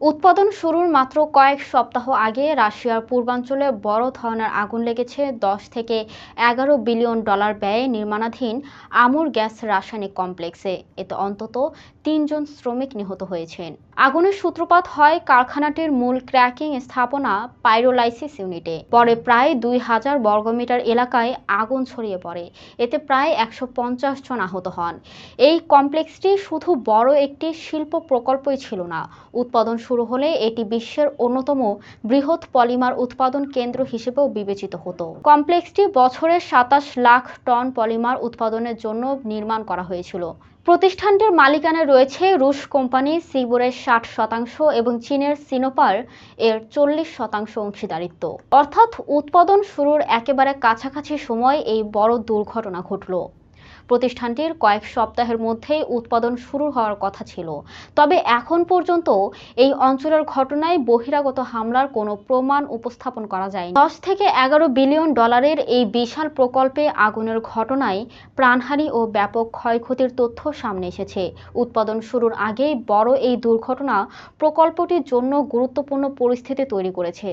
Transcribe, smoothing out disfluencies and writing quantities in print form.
উৎপাদন শুরুর মাত্র কয়েক সপ্তাহ আগে রাশিয়ার পূর্বাঞ্চলে বড় ধরনের আগুন লেগেছে 10 থেকে 11 বিলিয়ন ডলার ব্যয়ে নির্মাণাধীন আমুর গ্যাস রাসায়নিক কমপ্লেক্সে। এতে অন্তত 3 জন শ্রমিক নিহত হয়েছেন। আগুনের সূত্রপাত হয় কারখানাটির মূল ক্র্যাকিং স্থাপনা পাইরোলাইসিস ইউনিটে। পরে প্রায় 2000 বর্গমিটার এলাকায় আগুন ছড়িয়ে পড়ে। এতে প্রায় 150 জন আহত হন। এই কমপ্লেক্সটি শুধু বড় একটি শিল্প প্রকল্পই ছিল না, উৎপাদন শুরু হলে এটি বিশ্বের অন্যতম বৃহৎ পলিমার উৎপাদন কেন্দ্র হিসেবেও বিবেচিত হতো। কমপ্লেক্সটি বছরে 27 লাখ টন পলিমার উৎপাদনের জন্য নির্মাণ করা হয়েছিল। প্রতিষ্ঠানটির মালিকানায় রয়েছে রুশ কোম্পানি সিবরের 60% এবং চীনের সিনোপার এর 40% অংশীদারিত্ব। অর্থাৎ উৎপাদন শুরুর একেবারে কাছাকাছি সময় এই বড় দুর্ঘটনা ঘটল। প্রতিষ্ঠানটির কয়েক সপ্তাহের মধ্যেই উৎপাদন শুরু হওয়ার কথা ছিল। তবে এখন পর্যন্ত এই অঞ্চলের ঘটনায় বহিরাগত হামলার কোনো প্রমাণ উপস্থাপন করা যায়নি। 10 থেকে 11 বিলিয়ন ডলারের এই বিশাল প্রকল্পে আগুনের ঘটনায় প্রাণহানি ও ব্যাপক ক্ষয়ক্ষতির তথ্য সামনে এসেছে। উৎপাদন শুরুর আগেই বড় এই দুর্ঘটনা প্রকল্পটির জন্য গুরুত্বপূর্ণ পরিস্থিতি তৈরি করেছে।